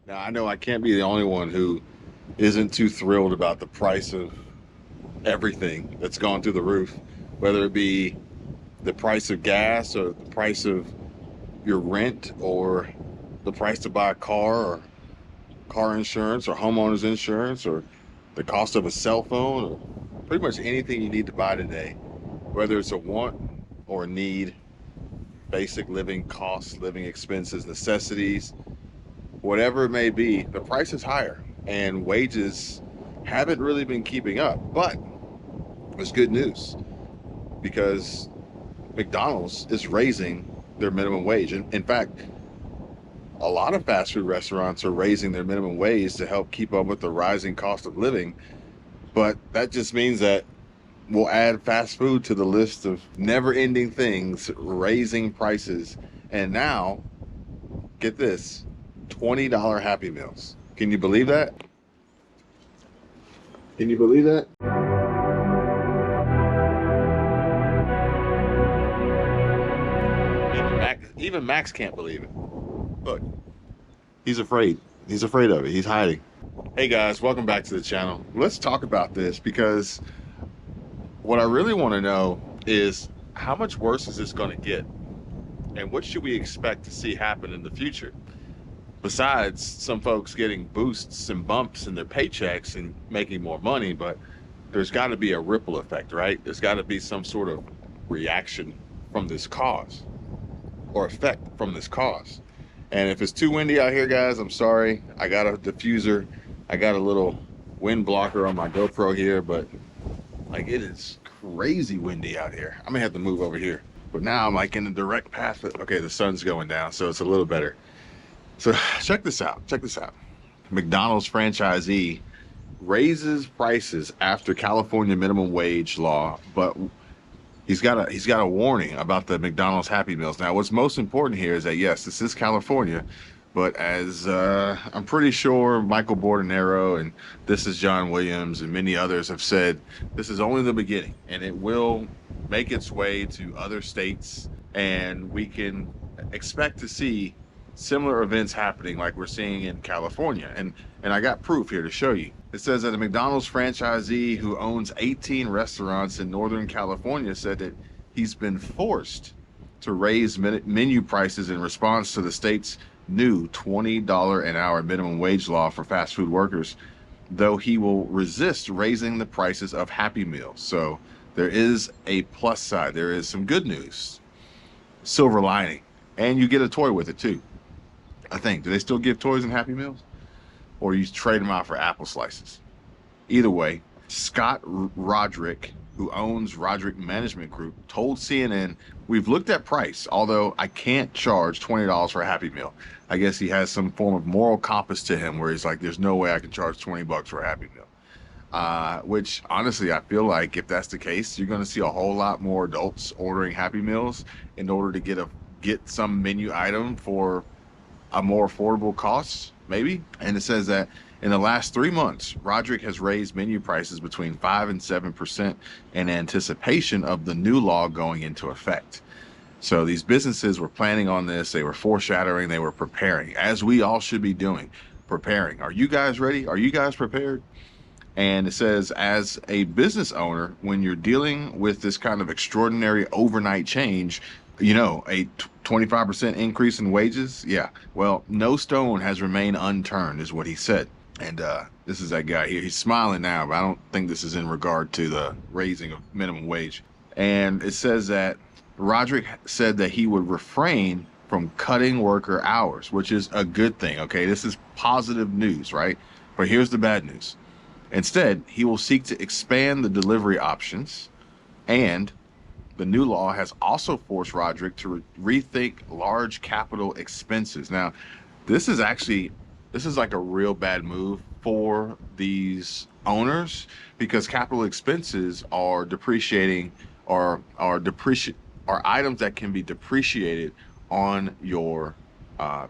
Now, I know I can't be the only one who isn't too thrilled about the price of everything that's gone through the roof, whether it be the price of gas or the price of your rent or the price to buy a car or car insurance or homeowners insurance or the cost of a cell phone or pretty much anything you need to buy today, whether it's a want or a need, basic living costs, living expenses, necessities, whatever it may be, the price is higher and wages haven't really been keeping up. But it's good news because McDonald's is raising their minimum wage. In fact, a lot of fast food restaurants are raising their minimum wage to help keep up with the rising cost of living. But that just means that we'll add fast food to the list of never ending things, raising prices. And now, get this, $20 Happy Meals. Can you believe that? Can you believe that? Even Max can't believe it. Look, he's afraid. He's afraid of it. He's hiding. Hey guys, welcome back to the channel. Let's talk about this because what I really want to know is how much worse is this going to get? And what should we expect to see happen in the future? Besides some folks getting boosts and bumps in their paychecks and making more money, but there's got to be a ripple effect, right? There's got to be some sort of reaction from this cause or effect from this cause. And if it's too windy out here, guys, I'm sorry. I got a diffuser. I got a little wind blocker on my GoPro here, but like it is crazy windy out here. I may have to move over here. But now I'm like in the direct path. Okay, the sun's going down, so it's a little better. So check this out. Check this out. McDonald's franchisee raises prices after California minimum wage law, but he's got a warning about the McDonald's Happy Meals. Now, what's most important here is that yes, this is California, but as I'm pretty sure Michael Bordenero and This Is John Williams and many others have said, this is only the beginning, and it will make its way to other states, and we can expect to see similar events happening like we're seeing in California. And I got proof here to show you. It says that a McDonald's franchisee who owns 18 restaurants in Northern California said that he's been forced to raise menu prices in response to the state's new $20 an hour minimum wage law for fast food workers, though he will resist raising the prices of Happy Meals. So there is a plus side. There is some good news, silver lining, and you get a toy with it too. I think. Do they still give toys and Happy Meals? Or you trade them out for apple slices? Either way, Scott Roderick, who owns Roderick Management Group, told CNN, we've looked at price, although I can't charge $20 for a Happy Meal. I guess he has some form of moral compass to him where he's like, there's no way I can charge 20 bucks for a Happy Meal. Which honestly, I feel like if that's the case, you're going to see a whole lot more adults ordering Happy Meals in order to get some menu item for a more affordable cost, maybe. And it says that in the last 3 months, Roderick has raised menu prices between 5 and 7% in anticipation of the new law going into effect. So these businesses were planning on this. They were foreshadowing. They were preparing, as we all should be doing, preparing. Are you guys ready? Are you guys prepared? And it says, as a business owner, when you're dealing with this kind of extraordinary overnight change, you know, a 25% increase in wages. Yeah. Well, no stone has remained unturned is what he said. And this is that guy here. He's smiling now, but I don't think this is in regard to the raising of minimum wage. And it says that Roderick said that he would refrain from cutting worker hours, which is a good thing. Okay. This is positive news, right? But here's the bad news. Instead, he will seek to expand the delivery options, and the new law has also forced Roderick to rethink large capital expenses. Now, this is like a real bad move for these owners because capital expenses are depreciating or are items that can be depreciated on your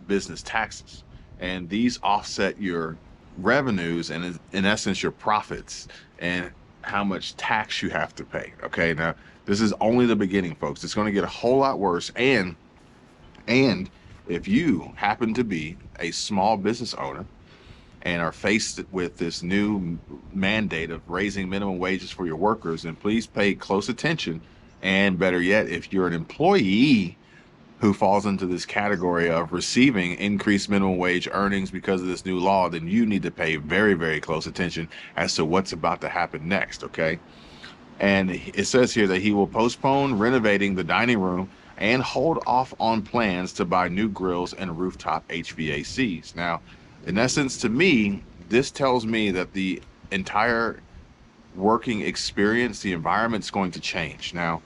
business taxes. And these offset your revenues and in essence your profits and how much tax you have to pay. Okay, now this is only the beginning, folks. It's going to get a whole lot worse, and if you happen to be a small business owner and are faced with this new mandate of raising minimum wages for your workers, then please pay close attention. And better yet, if you're an employee who falls into this category of receiving increased minimum wage earnings because of this new law, then you need to pay very, very close attention as to what's about to happen next, okay? And it says here that he will postpone renovating the dining room and hold off on plans to buy new grills and rooftop HVACs. Now, in essence, to me, this tells me that the entire working experience, the environment's going to change. Now,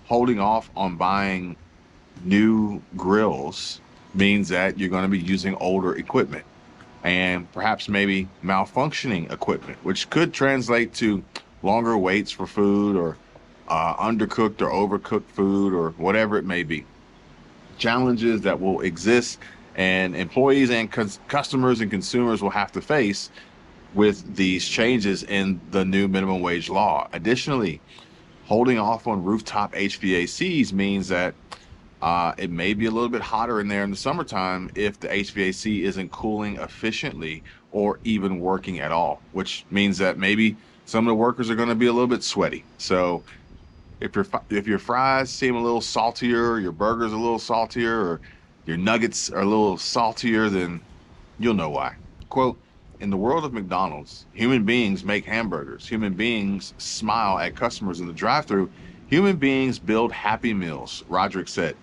holding off on buying new grills means that you're going to be using older equipment and perhaps maybe malfunctioning equipment, which could translate to longer waits for food or undercooked or overcooked food or whatever it may be. Challenges that will exist and employees and customers and consumers will have to face with these changes in the new minimum wage law. Additionally, holding off on rooftop HVACs means that it may be a little bit hotter in there in the summertime if the HVAC isn't cooling efficiently or even working at all, which means that maybe some of the workers are going to be a little bit sweaty. So if your fries seem a little saltier, your burgers a little saltier, or your nuggets are a little saltier, then you'll know why. Quote, in the world of McDonald's, human beings make hamburgers. Human beings smile at customers in the drive-thru. Human beings build happy meals, Roderick said.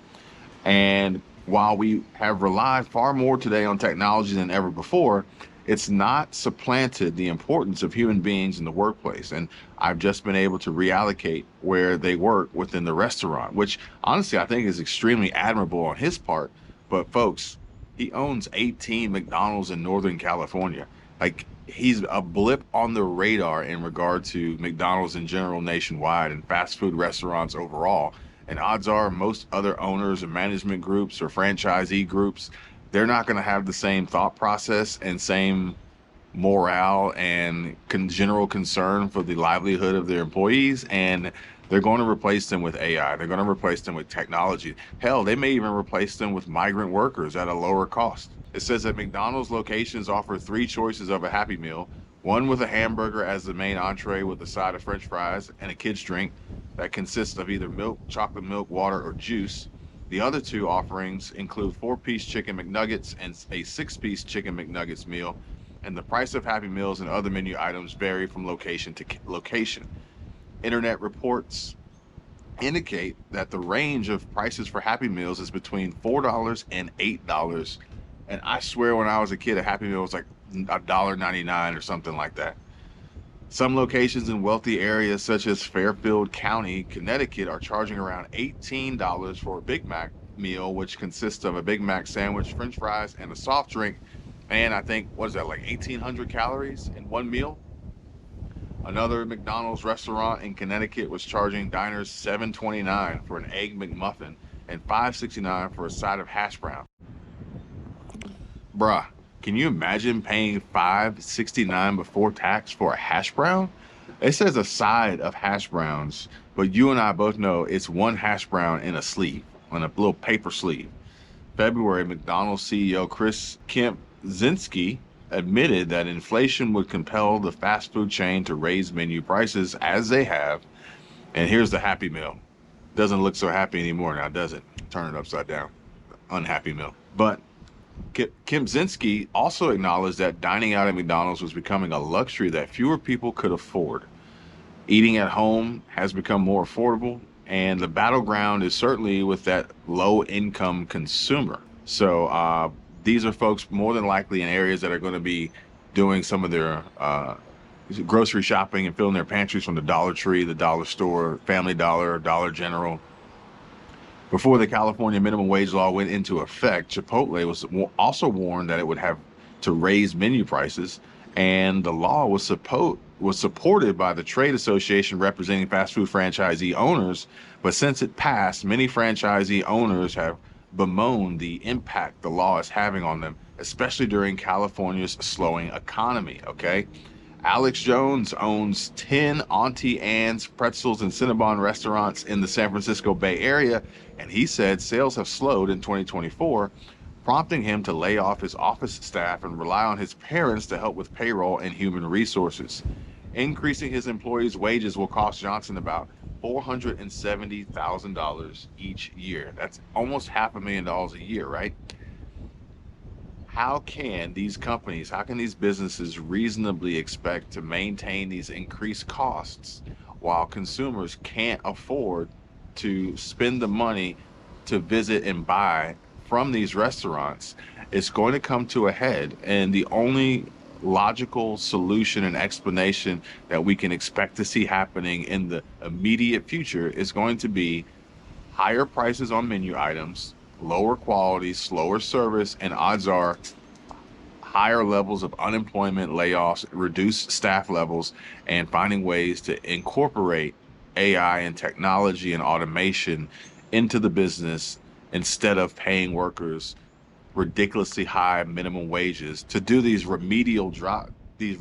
And while we have relied far more today on technology than ever before, it's not supplanted the importance of human beings in the workplace. And I've just been able to reallocate where they work within the restaurant, which honestly I think is extremely admirable on his part. But folks, he owns 18 McDonald's in Northern California. Like, he's a blip on the radar in regard to McDonald's in general nationwide and fast food restaurants overall. And odds are most other owners and management groups or franchisee groups, they're not going to have the same thought process and same morale and general concern for the livelihood of their employees. And they're going to replace them with AI. They're going to replace them with technology. Hell, they may even replace them with migrant workers at a lower cost. It says that McDonald's locations offer 3 choices of a Happy Meal, one with a hamburger as the main entree with a side of French fries and a kid's drink that consists of either milk, chocolate milk, water, or juice. The other 2 offerings include 4-piece chicken McNuggets and a 6-piece chicken McNuggets meal, and the price of Happy Meals and other menu items vary from location to location. Internet reports indicate that the range of prices for Happy Meals is between $4 and $8. And I swear when I was a kid, a Happy Meal was like $1.99 or something like that. Some locations in wealthy areas such as Fairfield County, Connecticut are charging around $18 for a Big Mac meal, which consists of a Big Mac sandwich, French fries, and a soft drink. And I think, what is that, like 1,800 calories in one meal? Another McDonald's restaurant in Connecticut was charging diners $7.29 for an Egg McMuffin and $5.69 for a side of hash brown. Bruh, can you imagine paying $5.69 before tax for a hash brown? It says a side of hash browns, but you and I both know it's one hash brown in a sleeve, on a little paper sleeve. February, McDonald's CEO Chris Kempczynski admitted that inflation would compel the fast food chain to raise menu prices as they have. And here's the Happy Meal. Doesn't look so happy anymore now, does it? Turn it upside down. Unhappy Meal. But Kempczynski also acknowledged that dining out at McDonald's was becoming a luxury that fewer people could afford. Eating at home has become more affordable, and the battleground is certainly with that low-income consumer. So these are folks more than likely in areas that are going to be doing some of their grocery shopping and filling their pantries from the Dollar Tree, the Dollar Store, Family Dollar, Dollar General. Before the California minimum wage law went into effect, Chipotle was also warned that it would have to raise menu prices, and the law was supported by the trade association representing fast food franchisee owners. But since it passed, many franchisee owners have bemoaned the impact the law is having on them, especially during California's slowing economy, okay? Alex Jones owns 10 Auntie Anne's Pretzels and Cinnabon restaurants in the San Francisco Bay Area, and he said sales have slowed in 2024, prompting him to lay off his office staff and rely on his parents to help with payroll and human resources. Increasing his employees' wages will cost Johnson about $470,000 each year. That's almost $500,000 a year, right? How can these companies, how can these businesses reasonably expect to maintain these increased costs while consumers can't afford to spend the money to visit and buy from these restaurants? It's going to come to a head, and the only logical solution and explanation that we can expect to see happening in the immediate future is going to be higher prices on menu items, lower quality, slower service, and odds are higher levels of unemployment, layoffs, reduced staff levels, and finding ways to incorporate AI and technology and automation into the business instead of paying workers ridiculously high minimum wages to do these remedial jobs, these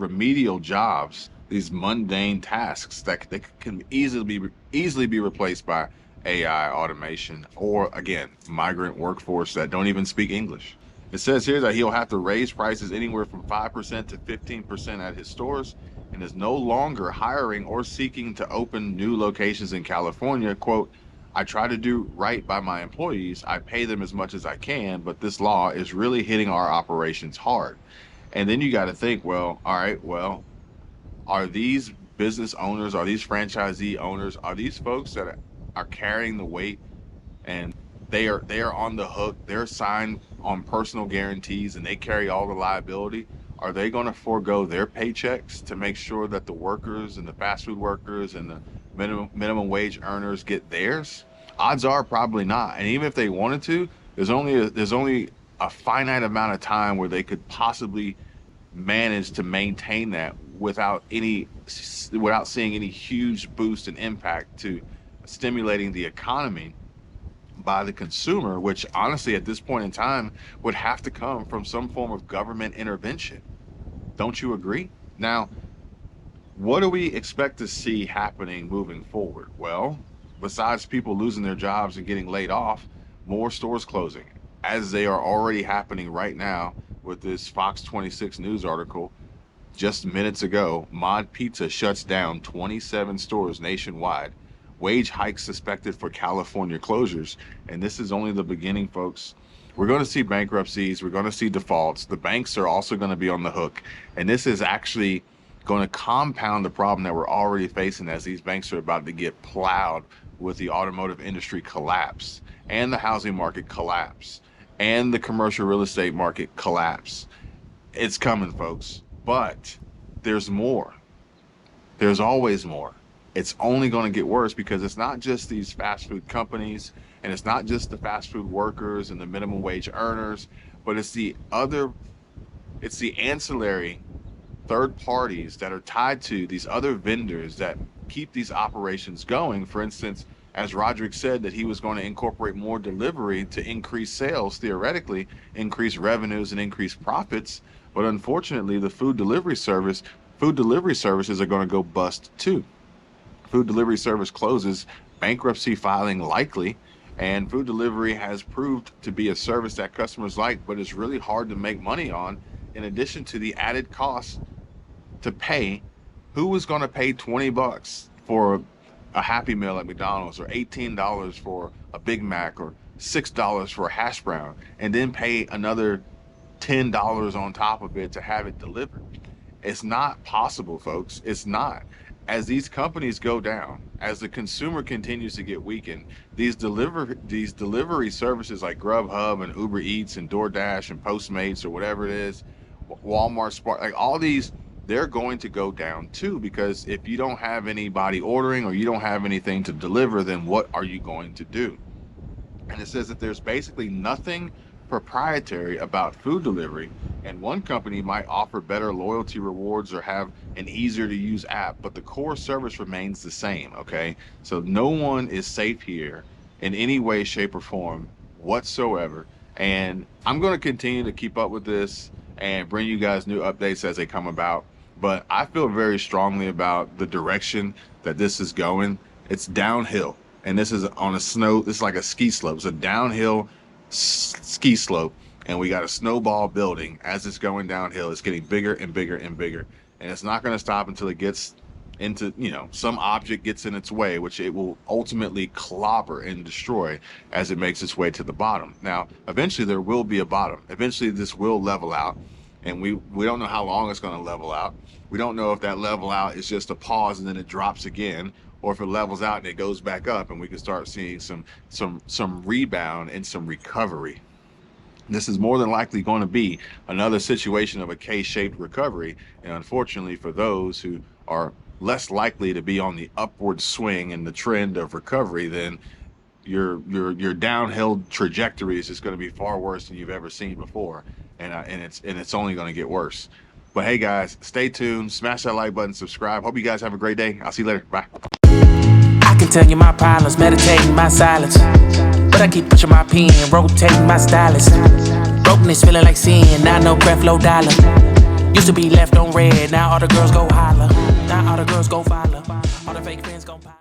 mundane tasks that can easily be replaced by AI automation, or again, migrant workforce that don't even speak English. It says here that he'll have to raise prices anywhere from 5% to 15% at his stores, and is no longer hiring or seeking to open new locations in California. Quote, I try to do right by my employees. I pay them as much as I can, but this law is really hitting our operations hard. And then you got to think, well, all right, well, are these business owners, are these franchisee owners, are these folks that are carrying the weight, and they are on the hook, they're signed on personal guarantees and they carry all the liability? Are they going to forego their paychecks to make sure that the workers and the fast food workers and the minimum wage earners get theirs? Odds are probably not. And even if they wanted to, there's only a finite amount of time where they could possibly manage to maintain that without seeing any huge boost and impact to stimulating the economy by the consumer, which honestly at this point in time would have to come from some form of government intervention. Don't you agree? Now, what do we expect to see happening moving forward? Well, besides people losing their jobs and getting laid off, more stores closing, as they are already happening right now with this Fox 26 news article just minutes ago. Mod Pizza shuts down 27 stores nationwide. Wage hikes suspected for California closures. And this is only the beginning, folks. We're going to see bankruptcies. We're going to see defaults. The banks are also going to be on the hook. And this is actually going to compound the problem that we're already facing, as these banks are about to get plowed with the automotive industry collapse and the housing market collapse and the commercial real estate market collapse. It's coming, folks. But there's more. There's always more. It's only going to get worse, because it's not just these fast food companies, and it's not just the fast food workers and the minimum wage earners, but it's the ancillary third parties that are tied to these other vendors that keep these operations going. For instance, as Roderick said, that he was going to incorporate more delivery to increase sales, theoretically increase revenues and increase profits. But unfortunately, the food delivery services are going to go bust too. Food delivery service closes, bankruptcy filing likely, and food delivery has proved to be a service that customers like, but it's really hard to make money on, in addition to the added costs to pay. Who is going to pay $20 for a Happy Meal at McDonald's, or $18 for a Big Mac, or $6 for a hash brown, and then pay another $10 on top of it to have it delivered? It's not possible, folks. It's not. As these companies go down, as the consumer continues to get weakened, these delivery services like Grubhub and Uber Eats and DoorDash and Postmates, or whatever it is, Walmart, Spark, like all these, they're going to go down too, because if you don't have anybody ordering, or you don't have anything to deliver, then what are you going to do? And it says that there's basically nothing proprietary about food delivery, and one company might offer better loyalty rewards or have an easier to use app, but the core service remains the same. Okay, so no one is safe here in any way, shape, or form whatsoever. And I'm going to continue to keep up with this and bring you guys new updates as they come about. But I feel very strongly about the direction that this is going. It's downhill, and this is on a snow. This is like a ski slope. It's a downhill ski slope, and we got a snowball building. As it's going downhill, it's getting bigger and bigger and bigger, and it's not going to stop until it gets into, you know, some object gets in its way, which it will ultimately clobber and destroy as it makes its way to the bottom. Now, eventually there will be a bottom. Eventually this will level out, and we don't know how long it's going to level out. We don't know if that level out is just a pause and then it drops again, or if it levels out and it goes back up, and we can start seeing some rebound and some recovery. This is more than likely going to be another situation of a K-shaped recovery, and unfortunately for those who are less likely to be on the upward swing and the trend of recovery, then your downhill trajectory is just going to be far worse than you've ever seen before, and it's only going to get worse. But hey guys, stay tuned, smash that like button, subscribe. Hope you guys have a great day. I'll see you later. Bye. I can tell you my problems, meditating my silence, but I keep pushing my pen, rotating my stylus. Brokenness feeling like sin, now no breath, low dollar. Used to be left on red, now all the girls go holler. Now all the girls go follow, all the fake friends gon' pop.